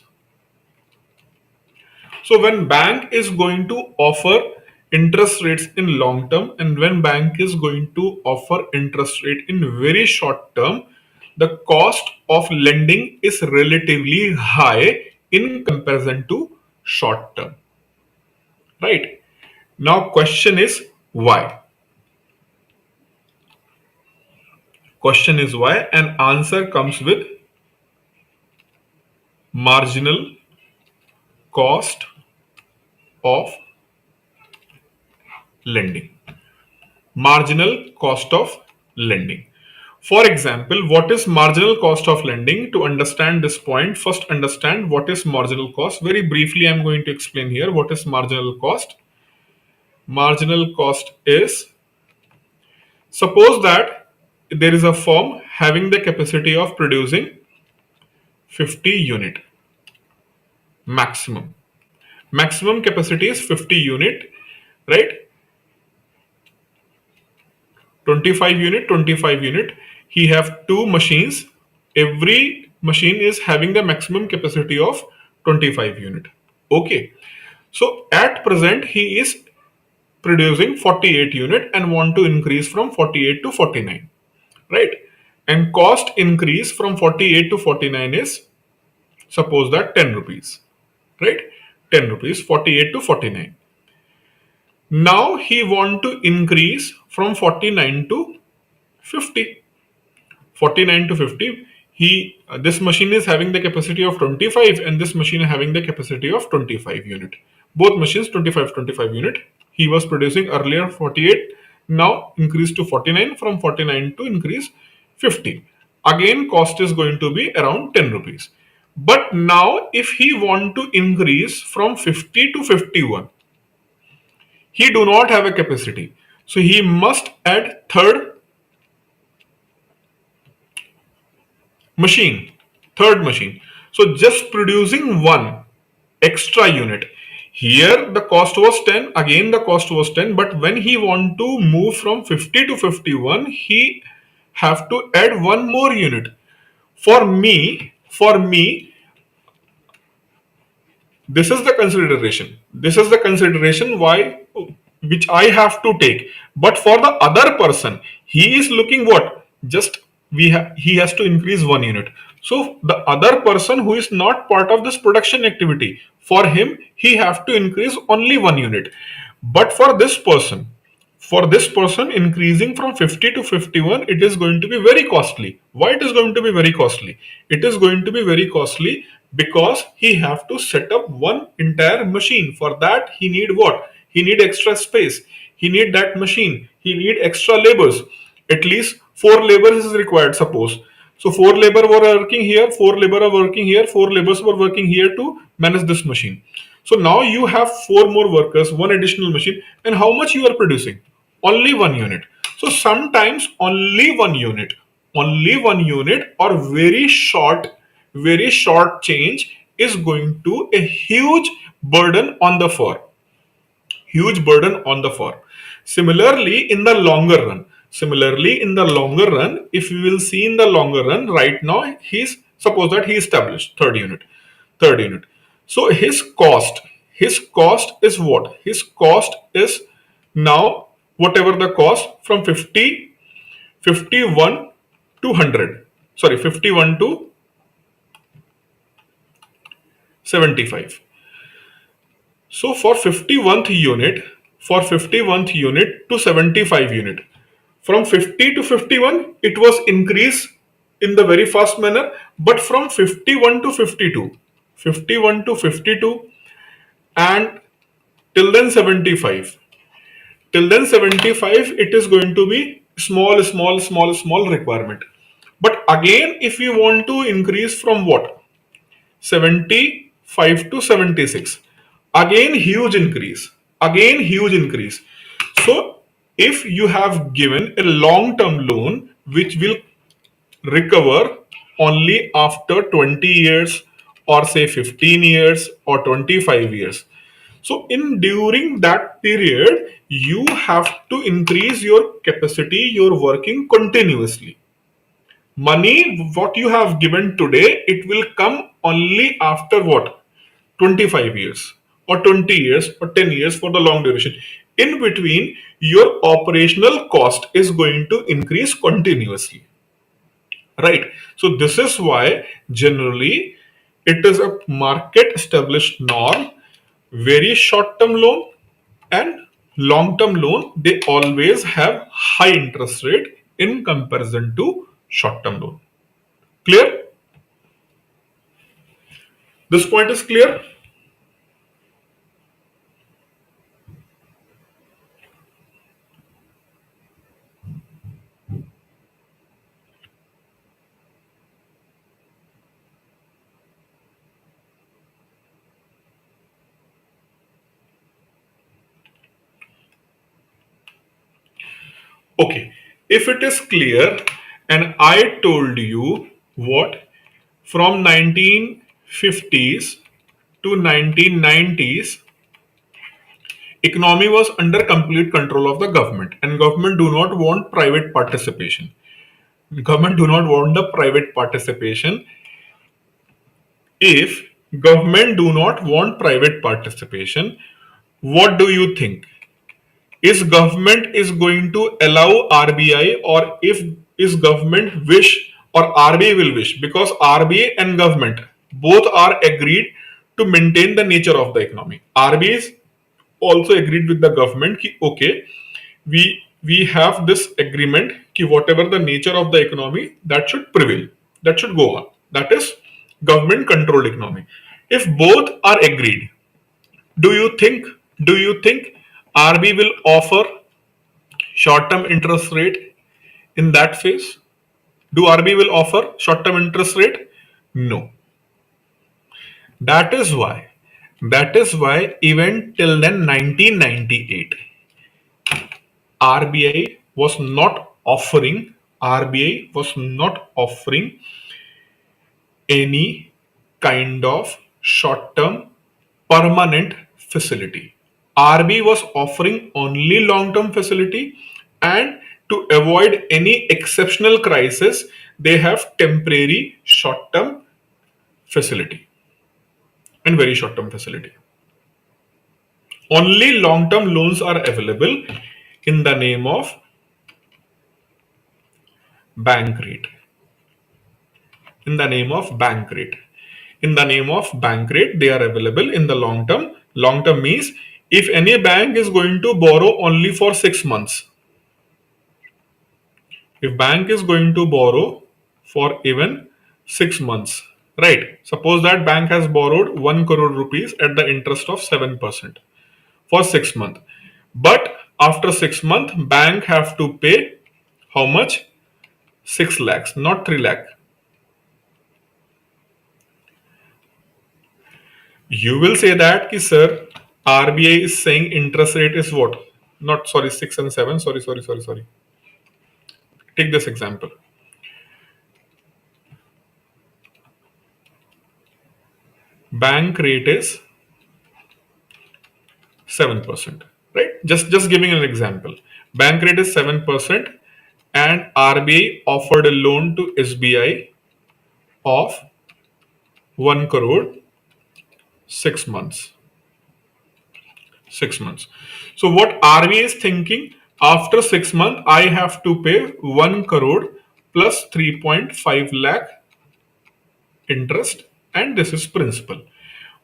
So when bank is going to offer interest rates in long term and when bank is going to offer interest rate in very short term, the cost of lending is relatively high in comparison to short term. Right? Now question is why? Question is why, and answer comes with marginal cost of lending. Marginal cost of lending. For example, what is marginal cost of lending? To understand this point, first understand what is marginal cost. Very briefly, I'm going to explain here what is marginal cost. Marginal cost is, suppose that there is a firm having the capacity of producing 50 unit maximum. Maximum capacity is 50 unit, right? 25 unit. He have two machines. Every machine is having the maximum capacity of 25 unit. Okay. So at present he is producing 48 unit and want to increase from 48 to 49. Right? And cost increase from 48 to 49 is, suppose that 10 rupees. Right? 10 rupees, 48 to 49. Now he want to increase from 49 to 50. 49 to 50. This machine is having the capacity of 25 and this machine is having the capacity of 25 unit. Both machines 25 unit. He was producing earlier 48, now increase to 49, from 49 to increase 50. Again cost is going to be around 10 rupees. But now if he want to increase from 50 to 51, he do not have a capacity. So he must add third machine. So just producing one extra unit. Here the cost was 10, again the cost was 10, but when he want to move from 50 to 51, he have to add one more unit. For me, this is the consideration why, which I have to take. But for the other person, he is looking what, just he has to increase one unit. So the other person who is not part of this production activity, for him he have to increase only one unit. But for this person increasing from 50 to 51, it is going to be very costly. Why it is going to be very costly? It is going to be very costly because he have to set up one entire machine. For that he need what? He need extra space. He need that machine. He need extra labors. At least 4 labors is required, suppose. So 4 labor were working here, 4 labor are working here, 4 labors were working here to manage this machine. So now you have 4 more workers, one additional machine, and how much you are producing? Only one unit. So sometimes only one unit or very short change is going to a huge burden on the firm. Similarly, in the longer run, Similarly, in the longer run, if we will see in the longer run, right now suppose that he established third unit. So his cost is what? His cost is now whatever the cost from 51 to 100. Sorry, 51 to 75. So for 51th unit to 75 unit, from 50 to 51, it was increased in the very fast manner, but from 51 to 52, and till then 75. Till then 75, it is going to be small requirement. But again, if you want to increase from what? 75 to 76, again huge increase. So if you have given a long term loan which will recover only after 20 years, or say 15 years or 25 years, so in during that period you have to increase your capacity, your working continuously. Money what you have given today, it will come only after what? 25 years or 20 years or 10 years for the long duration. In between, your operational cost is going to increase continuously, right? So this is why generally it is a market established norm. Very short term loan and long term loan, they always have high interest rate in comparison to short term loan. Clear? This point is clear? Okay, if it is clear, and I told you what, from 1950s to 1990s, economy was under complete control of the government, and government do not want private participation. Government do not want the private participation. If government do not want private participation, what do you think? Is government is going to allow RBI, or if is government wish, or RBI will wish, because RBI and government both are agreed to maintain the nature of the economy. RBI is also agreed with the government ki, okay, we have this agreement ki whatever the nature of the economy, that should prevail, that should go on, that is government controlled economy. If both are agreed, do you think do you think RBI will offer short term interest rate in that phase? Do RBI will offer short term interest rate? No. That is why even till then 1998, RBI was not offering RBI was not offering any kind of short term permanent facility. RBI was offering only long term facility, and to avoid any exceptional crisis, they have temporary short term facility and very short term facility. Only long term loans are available in the name of bank rate. In the name of bank rate. In the name of bank rate, they are available in the long term. Long term means if any bank is going to borrow only for 6 months, if bank is going to borrow for even 6 months, right? Suppose that bank has borrowed 1 crore rupees at the interest of 7% for 6 months. But after 6 months, bank have to pay how much? 6 lakhs, not 3 lakh. You will say that, ki, sir, RBI is saying interest rate is what? Not, sorry, 6 and 7. Sorry. Take this example. Bank rate is 7%, right? Just giving an example. Bank rate is 7%, and RBI offered a loan to SBI of 1 crore 6 months. 6 months. So what RBI is thinking, after 6 months, I have to pay 1 crore plus 3.5 lakh interest, and this is principal.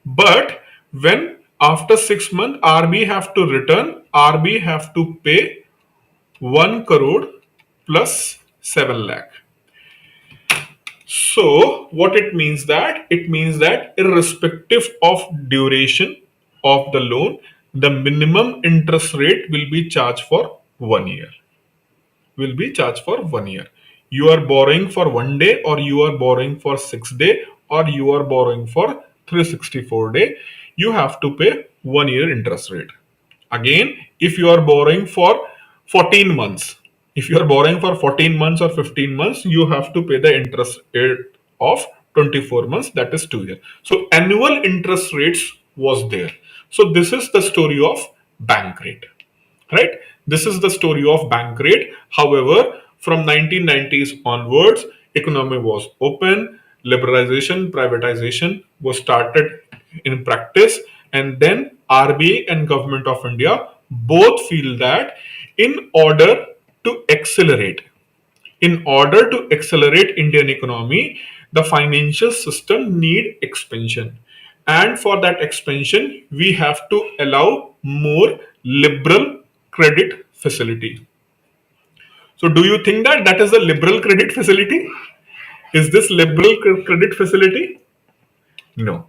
But when after 6 months, RBI have to return, RBI have to pay 1 crore plus 7 lakh. So what it means, that it means that irrespective of duration of the loan, the minimum interest rate will be charged for 1 year. Will be charged for 1 year. You are borrowing for 1 day, or you are borrowing for 6 day, or you are borrowing for 364 day, you have to pay 1 year interest rate. Again, if you are borrowing for 14 months, if you are borrowing for 14 months or 15 months, you have to pay the interest rate of 24 months, that is 2 years. So annual interest rates was there. So this is the story of bank rate, right? This is the story of bank rate. However, from 1990s onwards, economy was open, liberalization, privatization was started in practice, and then RBI and Government of India both feel that in order to accelerate Indian economy, the financial system need expansion, and for that expansion we have to allow more liberal credit facility. So do you think that that is a liberal credit facility? Is this liberal credit facility? No.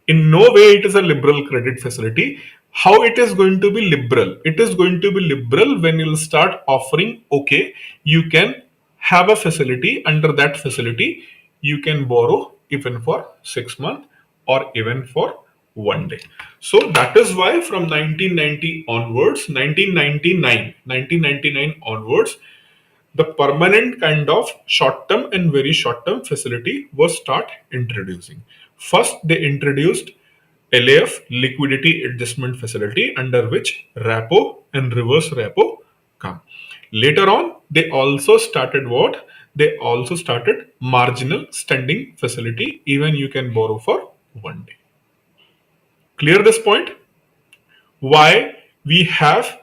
In no way it is a liberal credit facility. How it is going to be liberal? It is going to be liberal when you'll start offering, okay, you can have a facility. Under that facility you can borrow even for 6 months or even for 1 day. So that is why from 1990 onwards, 1999 onwards, the permanent kind of short term and very short term facility was start introducing. First they introduced LAF, liquidity adjustment facility, under which repo and reverse repo come. Later on they also started what? They also started marginal standing facility, even you can borrow for 1 day. Clear this point? Why we have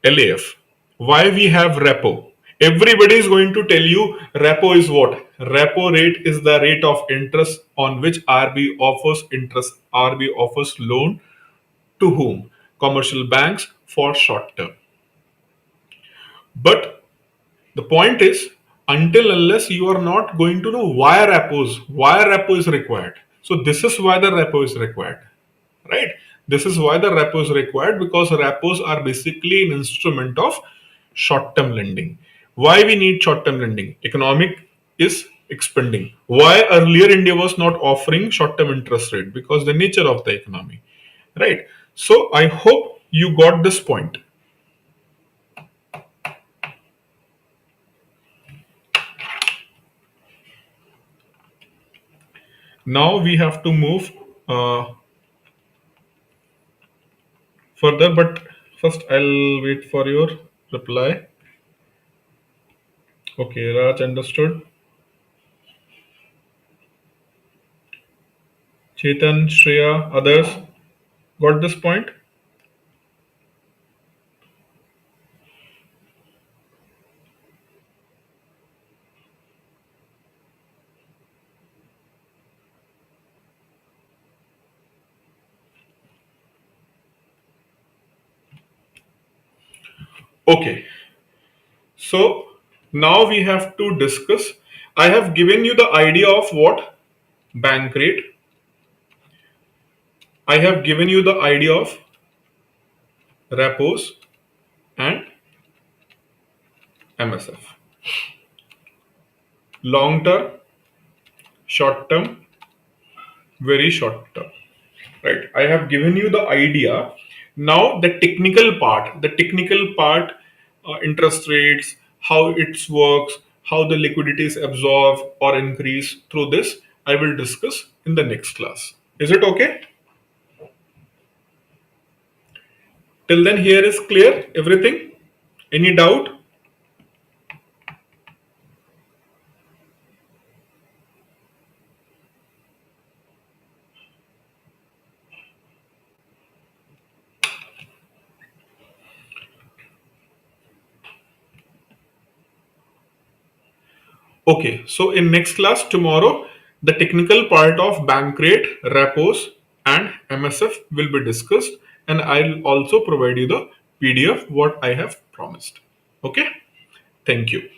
LAF? Why we have repo? Everybody is going to tell you repo is what? Repo rate is the rate of interest on which RB offers interest. RB offers loan to whom? Commercial banks for short term. But the point is, until unless you are not going to know why repo is required. So this is why the repo is required, right? This is why the repo is required, because repos are basically an instrument of short term lending. Why we need short term lending? Economic is expanding. Why earlier India was not offering short term interest rate? Because the nature of the economy, right? So I hope you got this point. Now we have to move further, but first I'll wait for your reply. Okay, Raj understood. Chetan, Shreya, others got this point? Okay, so now we have to discuss. I have given you the idea of what? Bank rate. I have given you the idea of repos and MSF. Long term, short term, very short term. Right. I have given you the idea. Now the technical part, interest rates, how it works, how the liquidity is absorbed or increased through this, I will discuss in the next class. Is it okay? Till then, here is clear everything. Any doubt? Okay, so in next class tomorrow, the technical part of bank rate, repos, and MSF will be discussed, and I'll also provide you the PDF what I have promised. Okay, thank you.